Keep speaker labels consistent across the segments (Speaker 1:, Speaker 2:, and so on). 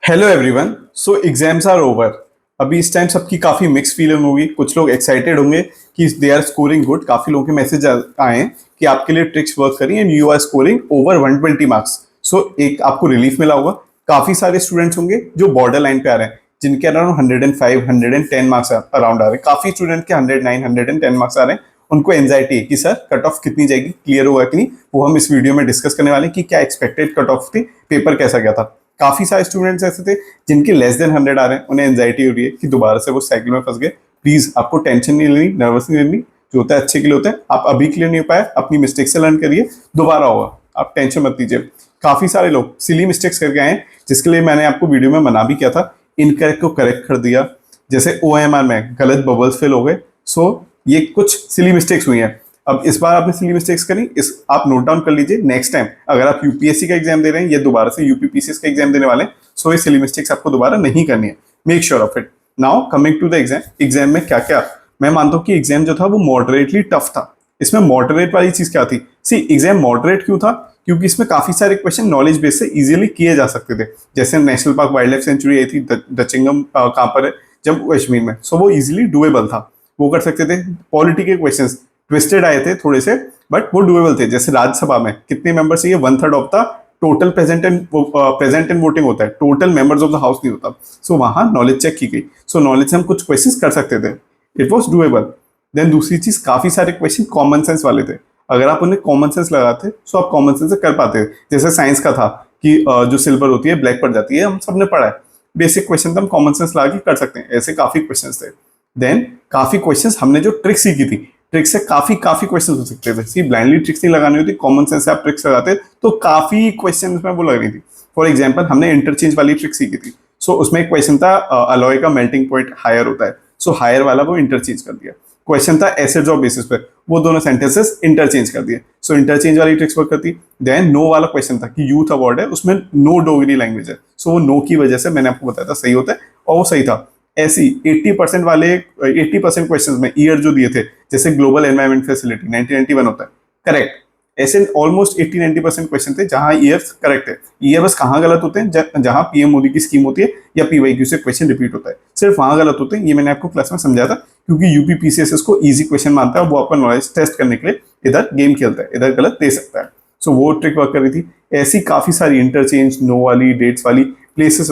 Speaker 1: Hello everyone. So exams are over. अभी इस time सबकी काफ़ी मिक्स फीलिंग होगी। कुछ लोग एक्साइटेड होंगे कि दे आर स्कोरिंग गुड। काफ़ी लोगों के मैसेज आए हैं कि आपके लिए ट्रिक्स वर्क करी and you are scoring over 120 marks. So एक आपको रिलीफ मिला होगा। काफ़ी सारे स्टूडेंट्स होंगे जो बॉर्डर लाइन पे आ रहे हैं, जिनके अराउंड 105 110 मार्क्स अराउंड आ रहे हैं। काफ़ी स्टूडेंट के 109 110 मार्क्स आ रहे हैं। उनको एंजाइटी है कि सर कट ऑफ कितनी जाएगी, क्लियर होगा कि नहीं। वो हम इस वीडियो में डिस्कस करने वाले हैं कि क्या एक्सपेक्टेड कट ऑफ थी, पेपर कैसा गया था। काफी सारे स्टूडेंट्स ऐसे थे जिनके लेस देन 100 आ रहे हैं, उन्हें एंजाइटी हो रही है कि दोबारा से वो साइकिल में फंस गए। प्लीज आपको टेंशन नहीं लेनी, नर्वस नहीं लेनी। जो होता है अच्छे के लिए होता है। आप अभी क्लियर नहीं हो पाए, अपनी मिस्टेक से लर्न करिए, दोबारा होगा। आप टेंशन मत लीजिए। काफी सारे लोग सिली मिस्टेक्स करके आए हैं, जिसके लिए मैंने आपको वीडियो में मना भी किया था। इनकरेक्ट को करेक्ट कर दिया। जैसे OMR में गलत बबल्स फिल हो गए। सो ये कुछ सिली मिस्टेक्स हुई हैं। अब इस बार आपने सिली मिस्टेक्स करी, इस आप नोट डाउन कर लीजिए। नेक्स्ट टाइम अगर आप यूपीएससी का एग्जाम दे रहे हैं या दोबारा से यूपीपीसीएस का एग्जाम देने वाले हैं, सो ये सिली मिस्टेक्स आपको दोबारा नहीं करनी है। Make sure of it. Now coming to the exam. Exam में क्या क्या, मैं मानता हूँ कि एग्जाम जो था वो मॉडरेटली टफ था। इसमें मॉडरेट वाली चीज क्या थी? सी एग्जाम मॉडरेट क्यों था? क्योंकि इसमें काफी सारे क्वेश्चन नॉलेज बेस से इजीली किए जा सकते थे। जैसे national park wild life sanctuary आई थी, दचिंगम कहाँ पर है, जम्मू कश्मीर में। सो वो इजीली डुएबल था, वो कर सकते थे। पॉलिटी के क्वेश्चन ट्विस्टेड आए थे थोड़े से, बट वो डुएबल थे। जैसे राज्यसभा में कितने मेंबर चाहिए, 1/3 of the total present and voting होता है, total members of the house नहीं होता। सो वहां नॉलेज चेक की गई। सो नॉलेज से हम कुछ क्वेश्चंस कर सकते थे। It was doable. देन दूसरी चीज, काफी सारे क्वेश्चन कॉमन सेंस वाले थे। अगर आप उन्हें कॉमन सेंस लगाते सो आप कॉमन सेंस से कर पाते थे। जैसे साइंस का था कि जो सिल्वर होती है ब्लैक पड़ जाती है, हम सबने पढ़ा है। बेसिक क्वेश्चन तो हम कॉमन सेंस लगा के कर सकते हैं। ऐसे काफी क्वेश्चन थे। देन काफी क्वेश्चंस हमने जो ट्रिक सीखी थी, ट्रिक से काफी काफी क्वेश्चंस हो सकते थे। सी ब्लाइंडली ट्रिक्स नहीं लगानी होती, कॉमन सेंस से आप ट्रिक्स लगाते तो काफी क्वेश्चंस में वो लग रही थी। फॉर एग्जांपल हमने इंटरचेंज वाली ट्रिक सीखी थी। सो उसमें एक क्वेश्चन था, अलॉय का मेल्टिंग पॉइंट हायर होता है। सो हायर वाला वो इंटरचेंज कर दिया। क्वेश्चन था एसिड्स और बेसिस पे, वो दोनों सेंटेंसेस इंटरचेंज कर दिए। सो इंटरचेंज वाली ट्रिक्स वर्क करती। देन नो वाला क्वेश्चन था कि यूथ अवार्ड है, उसमें नो डोगरी लैंग्वेज है। सो वो नो की वजह से मैंने आपको बताया था सही होता है, और वो सही था। ऐसी 80% वाले 80% क्वेश्चंस में ईयर जो दिए थे, जैसे ग्लोबल एनवायरमेंट फैसिलिटी 1991 होता है, करेक्ट। ऐसे ऑलमोस्ट 80-90% क्वेश्चन थे जहां ईयर करेक्ट है। ईयर बस कहाँ गलत होते हैं, जहां पीएम मोदी की स्कीम होती है या पीवाईक्यू से क्वेश्चन रिपीट होता है, सिर्फ वहां गलत होते हैं। ये मैंने आपको क्लास में समझाया था, क्योंकि यूपीपीसीएस को इजी क्वेश्चन मानता है, वो आपका नॉलेज टेस्ट करने के लिए इधर गेम खेलता है, इधर गलत दे सकता है। सो वो ट्रिक वर्क कर रही थी। ऐसी काफी सारी इंटरचेंज, नो वाली, डेट्स वाली, प्लेसेस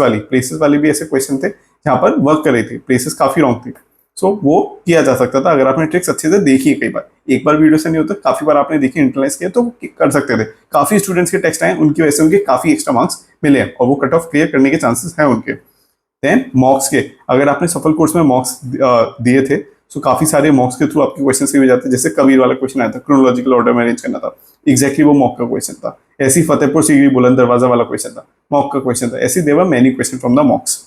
Speaker 1: वाली भी ऐसे क्वेश्चन थे जहां पर वर्क कर रही थी। प्लेसेस काफी रॉन्ग थी। सो वो किया जा सकता था अगर आपने ट्रिक्स अच्छे से देखी है। कई बार एक बार वीडियो से नहीं होता, काफी बार आपने देखी, इंटरलाइज किया, तो कर सकते थे। काफी स्टूडेंट्स के टेक्स्ट आए, उनकी वजह से उनके काफी एक्स्ट्रा मार्क्स मिले हैं और वो कट ऑफ क्लियर करने के चांसेस हैं उनके। देन मॉक्स के, अगर आपने सफल कोर्स में मॉक्स दिए थे, तो काफी सारे मॉक्स के थ्रू आपके क्वेश्चन सही हो जाते हैं। जैसे कबीर वाला क्वेश्चन आया था, क्रोनोलॉजिकल ऑर्डर में अरेंज करना था, एग्जैक्टली वो मॉक का क्वेश्चन था। ऐसी फतेहपुर सीकरी बुलंद दरवाजा वाला क्वेश्चन था, मॉक का क्वेश्चन था। ऐसी there were many question from the mocks.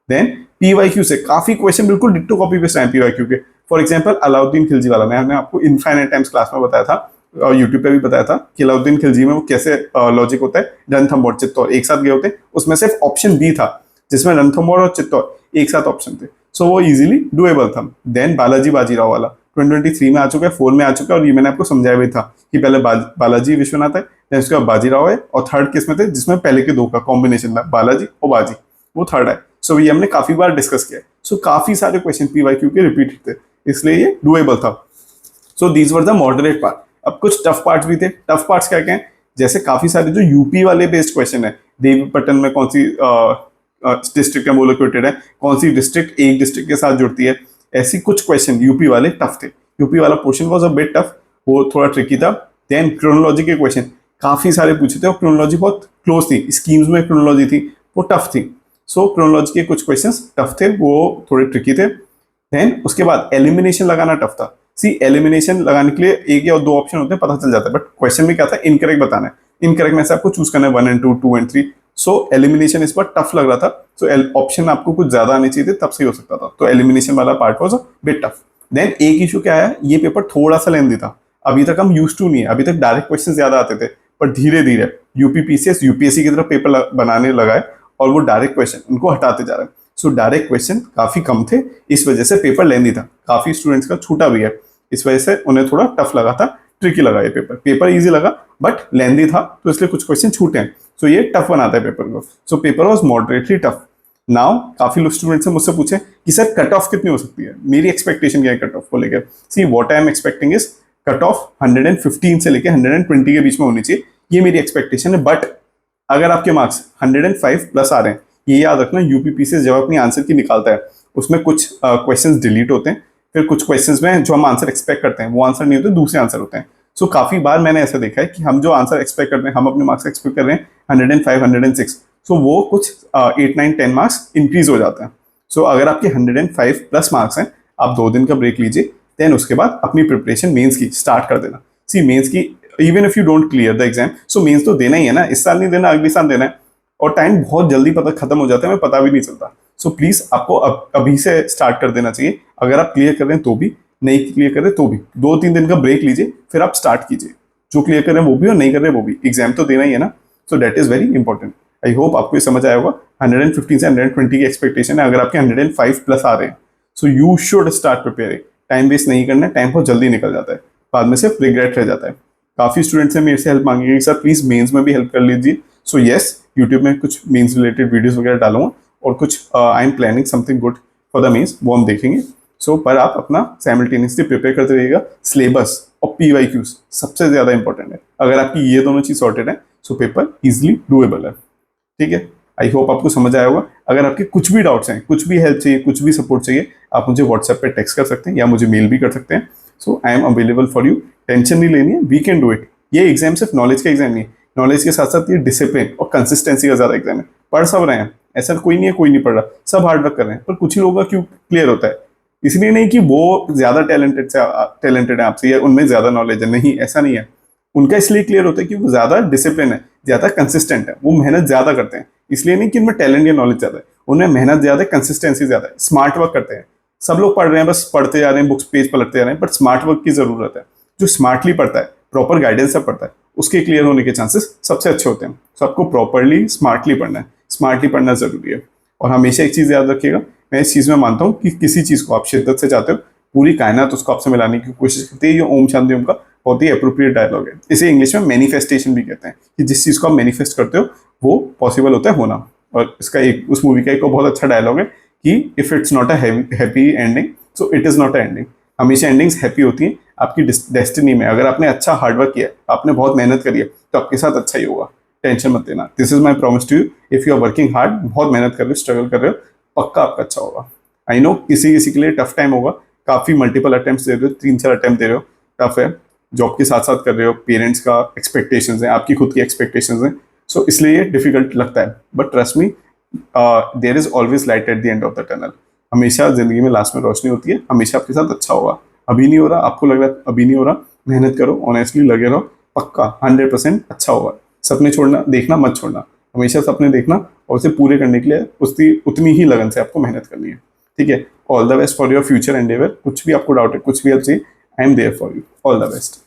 Speaker 1: Then PYQ से काफी क्वेश्चन बिल्कुल डिट्टो कॉपी पेस्ट आए पीवाईक्यू के। फॉर एग्जांपल अलाउद्दीन खिलजी वाला मैंने आपको इनफाइनाइट टाइम्स क्लास में बताया था, और यूट्यूब पे भी बताया था कि अलाउद्दीन खिलजी में वो कैसे लॉजिक होता है। रणथंभौर चित्तौड़ एक साथ गए होते, उसमें सिर्फ ऑप्शन बी था जिसमें रणथंभौर और चित्तौड़ एक साथ ऑप्शन थे। सो वो इजीली डुएबल था। देन बालाजी बाजीराव वाला 2023 में आ चुका है, 4 में आ चुका है, और ये मैंने आपको समझाया भी था कि पहले बालाजी विश्वनाथ है, देन उसके बाद बाजीराव है, और थर्ड किस में थे जिसमें पहले के दो का कॉम्बिनेशन था, बालाजी और बाजी, वो थर्ड है। सो ये हमने काफी बार डिस्कस किया है। सो काफी सारे क्वेश्चन पीवाईक्यू के रिपीटेड थे, इसलिए ये डुएबल था। So these were the moderate part. अब कुछ टफ पार्ट्स भी थे। टफ पार्ट्स क्या क्या है? जैसे काफी सारे जो यूपी वाले बेस्ड क्वेश्चन है, देवीपट्टन में कौन सी डिस्ट्रिक्ट है वो लोकेटेड है, कौन सी डिस्ट्रिक्ट एक डिस्ट्रिक्ट के साथ जुड़ती है, ऐसी कुछ क्वेश्चन यूपी वाले टफ थे। यूपी वाला portion was a bit tough, वो थोड़ा ट्रिकी था। देन क्रोनोलॉजी के क्वेश्चन काफी सारे पूछे थे, और क्रोनोलॉजी बहुत क्लोज थी, स्कीम्स में क्रोनोलॉजी थी, वो टफ थी। सो क्रोनोलॉजी के कुछ क्वेश्चंस टफ थे, वो थोड़े ट्रिकी थे। देन उसके बाद एलिमिनेशन लगाना टफ था। सी एलिमिनेशन लगाने के लिए एक या दो ऑप्शन होते हैं, पता चल जाता है, बट क्वेश्चन में क्या था, इनकरेक्ट बताना है। इनकरेक्ट में से आपको चूज करना है 1 and 2, 2 and 3। सो एलिमिनेशन इस बार टफ लग रहा था। सो ऑप्शन आपको कुछ ज्यादा आने चाहिए थे, तब सही हो सकता था। तो एलिमिनेशन वाला part was a bit tough. Then एक इशू क्या है, ये पेपर थोड़ा सा लेंदी था। अभी तक हम यूज टू नहीं है, अभी तक डायरेक्ट क्वेश्चन ज्यादा आते थे, पर धीरे धीरे यूपीपीसीएस यूपीएससी की तरफ पेपर बनाने लगा है, और वो डायरेक्ट क्वेश्चन उनको हटाते जा रहे हैं। सो डायरेक्ट क्वेश्चन काफी कम थे, इस वजह से पेपर लेंदी था। काफी स्टूडेंट्स का छूटा भी है, इस वजह से उन्हें थोड़ा टफ लगा था, ट्रिकी लगा ये पेपर। पेपर इजी लगा बट लेंदी था, तो इसलिए कुछ क्वेश्चन छूटे हैं। सो ये टफ बनाता है पेपर को। So paper was moderately tough. Now काफी लोग स्टूडेंट से मुझसे पूछे कि सर कट ऑफ कितनी हो सकती है, मेरी एक्सपेक्टेशन क्या है कट ऑफ को लेकर। See what I am expecting is cut off 115 से लेकर 120 के बीच में होनी चाहिए, ये मेरी एक्सपेक्टेशन है। बट अगर आपके मार्क्स 105 प्लस आ रहे हैं, ये याद रखना, यूपीपी से जब अपनी आंसर की निकालता है उसमें कुछ क्वेश्चंस डिलीट होते हैं, फिर कुछ क्वेश्चंस में जो हम आंसर एक्सपेक्ट करते हैं वो आंसर नहीं होते, दूसरे आंसर होते हैं। सो काफी बार मैंने ऐसा देखा है कि हम जो आंसर एक्सपेक्ट करते हैं, हम अपने मार्क्स एक्सपेक्ट कर रहे हैं 105 106, सो वो कुछ 8 9 10 मार्क्स इंक्रीज हो जाते हैं। सो अगर आपके 105 प्लस मार्क्स हैं, आप 2 दिन का ब्रेक लीजिए, देन उसके बाद अपनी प्रिपरेशन मेंस की स्टार्ट कर देना। सी मेंस की even if you don't clear the exam, so mains तो देना ही है ना, इस साल नहीं देना अगले साल देना है, और टाइम बहुत जल्दी पता खत्म हो जाता है, हमें पता भी नहीं चलता। सो प्लीज आपको अभी से स्टार्ट कर देना चाहिए। अगर आप क्लियर कर रहे हैं तो भी, नहीं क्लियर कर रहे तो भी 2-3 दिन का ब्रेक लीजिए, फिर आप स्टार्ट कीजिए। जो क्लियर कर रहे हैं वो भी और नहीं कर रहे वो भी, एग्जाम तो देना ही है ना। So that is very important. I hope आपको ये समझ आया होगा। 115 से 120 की एक्सपेक्टेशन है, अगर आपके 105 प्लस आ रहे हैं, so you should start preparing. Time waste नहीं करना है, टाइम बहुत जल्दी निकल जाता है, बाद में सिर्फ रिग्रेट रह जाता है। काफी स्टूडेंट्स ने मेरे से हेल्प मांगी है, सर प्लीज मेंस में भी हेल्प कर लीजिए। सो यस, यूट्यूब में कुछ मेंस रिलेटेड वीडियोस वगैरह डालूंगा, और कुछ I am planning something good for the mains, वो हम देखेंगे। सो पर आप अपना साइमल्टेनियसली प्रिपेयर करते रहिएगा। सिलेबस और पीवाईक्यूज सबसे ज्यादा इंपॉर्टेंट है। अगर आपकी ये दोनों चीज सॉर्टेड है, सो पेपर इजिली डूएबल है। ठीक है, आई होप आपको समझ आया होगा। अगर आपके कुछ भी डाउट्स हैं, कुछ भी हेल्प चाहिए, कुछ भी सपोर्ट चाहिए, आप मुझे व्हाट्सएप पे टेक्स्ट कर सकते हैं या मुझे मेल भी कर सकते हैं। So I am available for you. Tension नहीं लेनी है, वी कैन डू इट। ये एग्जाम सिर्फ नॉलेज का एग्जाम नहीं है, नॉलेज के साथ साथ ये डिसिप्लिन और कंसिस्टेंसी का ज्यादा एग्जाम है। पढ़ सब रहे हैं, ऐसा कोई नहीं है कोई नहीं पढ़ रहा, सब हार्डवर्क कर रहे हैं, पर कुछ ही लोगों का क्यों क्लियर होता है? इसलिए नहीं कि वो ज्यादा टैलेंटेड है आपसे या उनमें ज्यादा नॉलेज है, नहीं, ऐसा नहीं है। उनका इसलिए क्लियर होता है कि वो ज्यादा डिसिप्लिन है, ज्यादा कंसिस्टेंट है, वो मेहनत ज्यादा करते हैं। इसलिए नहीं कि उनमें टैलेंट या नॉलेज ज्यादा है, उनमें मेहनत ज्यादा है, कंसिस्टेंसी ज्यादा है, स्मार्ट वर्क करते हैं। सब लोग पढ़ रहे हैं, बस पढ़ते जा रहे हैं, बुक्स पेज पलटते जा रहे हैं, बट स्मार्ट वर्क की जरूरत है। जो स्मार्टली पढ़ता है, प्रॉपर गाइडेंस से पढ़ता है, उसके क्लियर होने के चांसेस सबसे अच्छे होते हैं। तो आपको प्रॉपरली स्मार्टली पढ़ना है, स्मार्टली पढ़ना जरूरी है। और हमेशा एक चीज याद रखिएगा, मैं इस चीज में मानता हूँ कि किसी चीज को आप शिद्दत से चाहते हो, पूरी कायनात उसको आपसे मिलाने की कोशिश करती है। ये ओम शांति ओम का बहुत ही अप्रोप्रिएट डायलॉग है। इसे इंग्लिश में मैनिफेस्टेशन भी कहते हैं, कि जिस चीज को आप मैनिफेस्ट करते हो वो पॉसिबल होता है होना। और इसका एक, उस मूवी का एक बहुत अच्छा डायलॉग है कि if it's not a happy ending, so it is not a ending. हमेशा एंडिंग्स हैप्पी होती हैं आपकी डेस्टिनी में। अगर आपने अच्छा हार्डवर्क किया, आपने बहुत मेहनत करी है, तो आपके साथ अच्छा ही होगा। टेंशन मत लेना, this is my promise to you. If you are working hard, बहुत मेहनत कर रहे हो, स्ट्रगल कर रहे हो, पक्का आपका अच्छा होगा। आई नो किसी किसी के लिए टफ टाइम होगा, काफी मल्टीपल अटेम्प्ट दे रहे हो, 3-4 अटेम्प्ट दे रहे हो, टफ है। जॉब के साथ साथ कर रहे हो, पेरेंट्स का एक्सपेक्टेशंस है, आपकी खुद की एक्सपेक्टेशंस हैं, सो इसलिए ये डिफिकल्ट लगता है। But trust me, there is always light at the end of the tunnel. हमेशा जिंदगी में लास्ट में रोशनी होती है, हमेशा आपके साथ अच्छा होगा। अभी नहीं हो रहा, आपको लग रहा है अभी नहीं हो रहा, मेहनत करो, ऑनेस्टली लगे रहो, पक्का 100% अच्छा होगा। सपने छोड़ना, देखना मत छोड़ना, हमेशा सपने देखना, और उसे पूरे करने के लिए उसकी उतनी ही लगन से आपको मेहनत करनी है। ठीक है, all the best for your future endeavour. कुछ भी आपको डाउट है, कुछ भी आप चाहिए, I am there for you. All the best.